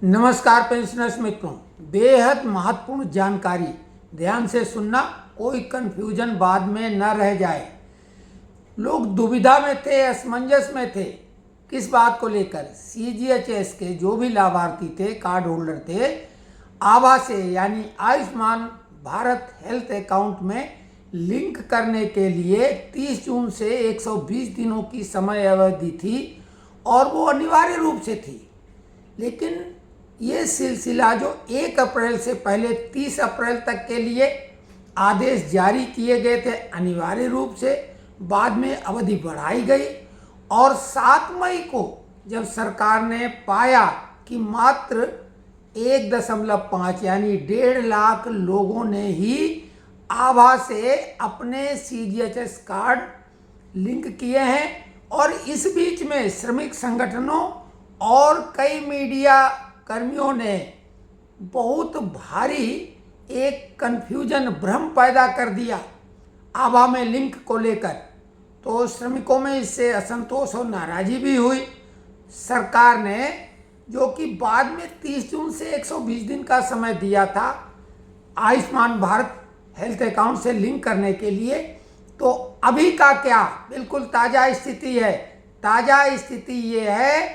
नमस्कार पेंशनर्स मित्रों, बेहद महत्वपूर्ण जानकारी, ध्यान से सुनना, कोई कंफ्यूजन बाद में न रह जाए। लोग दुविधा में थे, असमंजस में थे। किस बात को लेकर? सीजीएचएस के जो भी लाभार्थी थे, कार्ड होल्डर थे, आभा से यानी आयुष्मान भारत हेल्थ अकाउंट में लिंक करने के लिए 30 जून से 120 दिनों की समय अवधि थी और वो अनिवार्य रूप से थी। लेकिन ये सिलसिला जो 1 अप्रैल से पहले 30 अप्रैल तक के लिए आदेश जारी किए गए थे अनिवार्य रूप से, बाद में अवधि बढ़ाई गई और 7 मई को जब सरकार ने पाया कि मात्र 1.5 यानी 1.5 लाख लोगों ने ही आभा से अपने सीजीएचएस कार्ड लिंक किए हैं और इस बीच में श्रमिक संगठनों और कई मीडिया कर्मियों ने बहुत भारी एक कन्फ्यूजन, भ्रम पैदा कर दिया आभा में लिंक को लेकर। तो श्रमिकों में इससे असंतोष और नाराज़गी भी हुई। सरकार ने, जो कि बाद में 30 जून से 120 दिन का समय दिया था आयुष्मान भारत हेल्थ अकाउंट से लिंक करने के लिए, तो अभी का क्या बिल्कुल ताज़ा स्थिति है। ताज़ा स्थिति ये है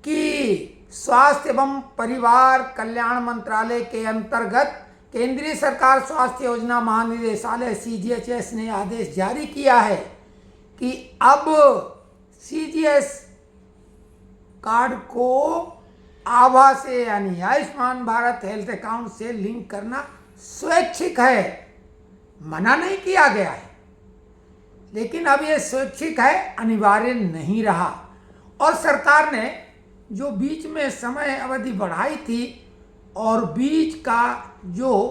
कि स्वास्थ्य एवं परिवार कल्याण मंत्रालय के अंतर्गत केंद्रीय सरकार स्वास्थ्य योजना महानिदेशालय सीजीएचएस ने आदेश जारी किया है कि अब सीजीएस कार्ड को आभा से यानी आयुष्मान भारत हेल्थ अकाउंट से लिंक करना स्वैच्छिक है, मना नहीं किया गया है। लेकिन अब ये स्वैच्छिक है, अनिवार्य नहीं रहा। और सरकार ने जो बीच में समय अवधि बढ़ाई थी और बीच का जो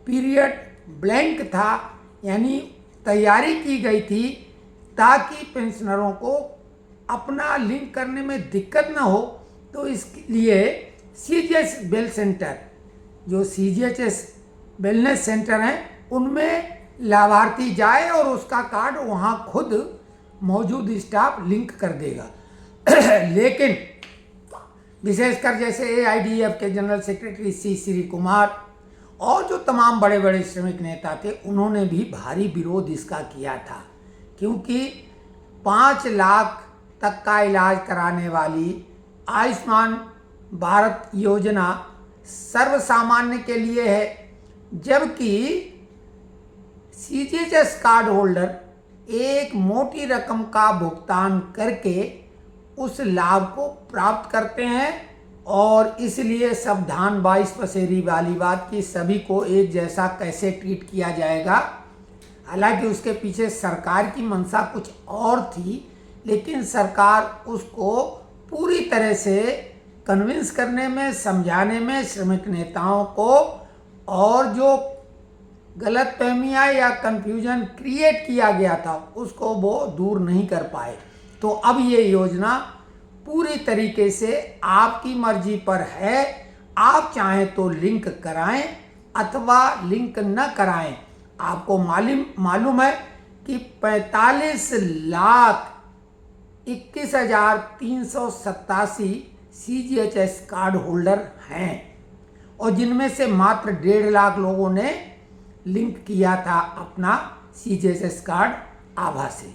पीरियड ब्लैंक था, यानी तैयारी की गई थी ताकि पेंशनरों को अपना लिंक करने में दिक्कत ना हो, तो इसके लिए सीजीएच वेल सेंटर, जो सीजीएचएस वेलनेस सेंटर हैं, उनमें लाभार्थी जाए और उसका कार्ड वहाँ खुद मौजूद स्टाफ लिंक कर देगा। लेकिन विशेषकर जैसे एआईडीएफ के जनरल सेक्रेटरी श्री कुमार और जो तमाम बड़े बड़े श्रमिक नेता थे, उन्होंने भी भारी विरोध इसका किया था, क्योंकि 5 लाख तक का इलाज कराने वाली आयुष्मान भारत योजना सर्वसामान्य के लिए है, जबकि सीजीएचएस कार्ड होल्डर एक मोटी रकम का भुगतान करके उस लाभ को प्राप्त करते हैं। और इसलिए सावधान 22 पसेरी वाली बात कि सभी को एक जैसा कैसे ट्रीट किया जाएगा। हालांकि उसके पीछे सरकार की मंशा कुछ और थी, लेकिन सरकार उसको पूरी तरह से कन्विंस करने में, समझाने में श्रमिक नेताओं को, और जो गलतफहमियां या कंफ्यूजन क्रिएट किया गया था उसको वो दूर नहीं कर पाए। तो अब ये योजना पूरी तरीके से आपकी मर्जी पर है। आप चाहें तो लिंक कराएं अथवा लिंक न कराएं। आपको मालूम है कि 45,21,387 सीजीएचएस कार्ड होल्डर हैं और जिनमें से मात्र 1.5 लाख लोगों ने लिंक किया था अपना सीजीएचएस कार्ड आभा से।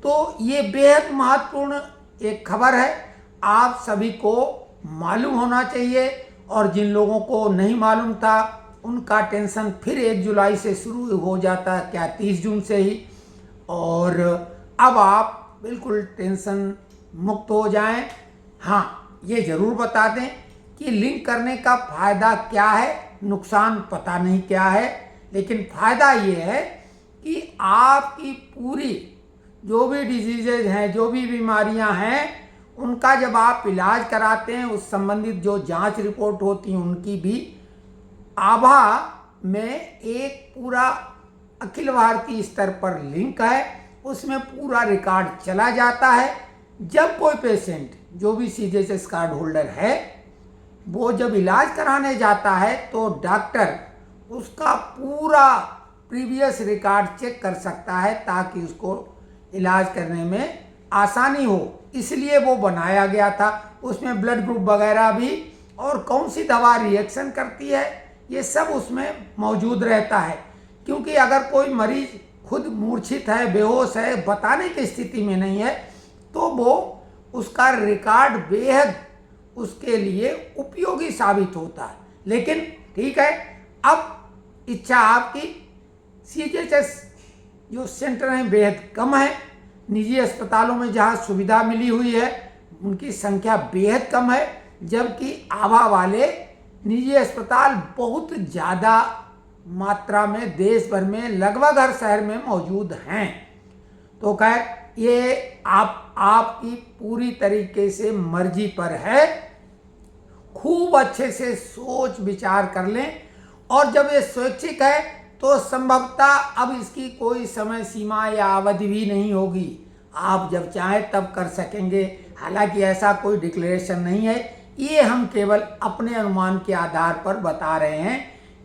तो ये बेहद महत्वपूर्ण एक खबर है, आप सभी को मालूम होना चाहिए। और जिन लोगों को नहीं मालूम था उनका टेंशन फिर 1 जुलाई से शुरू हो जाता, क्या 30 जून से ही। और अब आप बिल्कुल टेंशन मुक्त हो जाएं। हाँ, ये ज़रूर बता दें कि लिंक करने का फ़ायदा क्या है, नुकसान पता नहीं क्या है, लेकिन फ़ायदा ये है कि आपकी पूरी जो भी डिजीजेज हैं, जो भी बीमारियां हैं, उनका जब आप इलाज कराते हैं, उस संबंधित जो जांच रिपोर्ट होती है उनकी भी आभा में एक पूरा अखिल भारतीय स्तर पर लिंक है, उसमें पूरा रिकॉर्ड चला जाता है। जब कोई पेशेंट, जो भी सीजीएचएस कार्ड होल्डर है, वो जब इलाज कराने जाता है तो डॉक्टर उसका पूरा प्रीवियस रिकॉर्ड चेक कर सकता है ताकि उसको इलाज करने में आसानी हो। इसलिए वो बनाया गया था। उसमें ब्लड ग्रुप वगैरह भी और कौन सी दवा रिएक्शन करती है, ये सब उसमें मौजूद रहता है। क्योंकि अगर कोई मरीज खुद मूर्छित है, बेहोश है, बताने की स्थिति में नहीं है, तो वो उसका रिकॉर्ड बेहद उसके लिए उपयोगी साबित होता है। लेकिन ठीक है, अब इच्छा आपकी, सीजीएचएस जो सेंटर हैं बेहद कम है। निजी अस्पतालों में जहाँ सुविधा मिली हुई है उनकी संख्या बेहद कम है, जबकि आभा वाले निजी अस्पताल बहुत ज़्यादा मात्रा में देश भर में लगभग हर शहर में मौजूद हैं। तो खैर ये आपकी पूरी तरीके से मर्जी पर है। खूब अच्छे से सोच विचार कर लें, और जब ये स्वैच्छिक है तो संभवतः अब इसकी कोई समय सीमा या अवधि भी नहीं होगी। आप जब चाहें तब कर सकेंगे। हालांकि ऐसा कोई डिक्लेरेशन नहीं है, ये हम केवल अपने अनुमान के आधार पर बता रहे हैं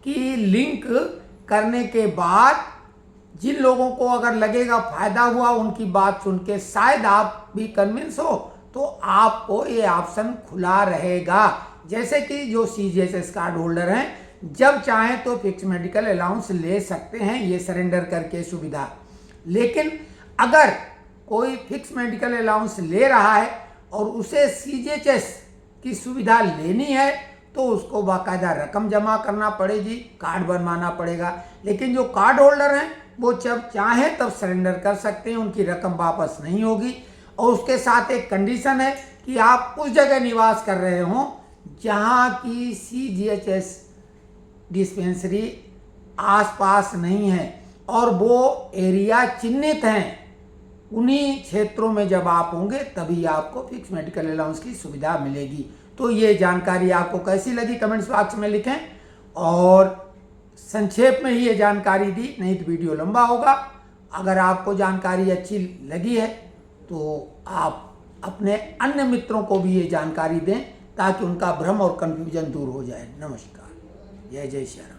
कि लिंक करने के बाद जिन लोगों को अगर लगेगा फायदा हुआ, उनकी बात सुन के शायद आप भी कन्विंस हो, तो आपको ये ऑप्शन खुला रहेगा। जैसे कि जो सीजीएचएस कार्ड होल्डर हैं, जब चाहें तो फिक्स मेडिकल अलाउंस ले सकते हैं, ये सरेंडर करके सुविधा। लेकिन अगर कोई फिक्स मेडिकल अलाउंस ले रहा है और उसे सीजीएचएस की सुविधा लेनी है, तो उसको बाकायदा रकम जमा करना पड़ेगी, कार्ड बनवाना पड़ेगा। लेकिन जो कार्ड होल्डर हैं वो जब चाहें तब सरेंडर कर सकते हैं, उनकी रकम वापस नहीं होगी। और उसके साथ एक कंडीशन है कि आप उस जगह निवास कर रहे हों जहाँ की सीजीएचएस डिस्पेंसरी आसपास नहीं है और वो एरिया चिन्हित हैं। उन्हीं क्षेत्रों में जब आप होंगे तभी आपको फिक्स मेडिकल अलाउंस की सुविधा मिलेगी। तो ये जानकारी आपको कैसी लगी कमेंट्स बॉक्स में लिखें, और संक्षेप में ही ये जानकारी दी, नहीं तो वीडियो लंबा होगा। अगर आपको जानकारी अच्छी लगी है तो आप अपने अन्य मित्रों को भी ये जानकारी दें ताकि उनका भ्रम और कन्फ्यूजन दूर हो जाए। नमस्कार, जय जय श्री राम।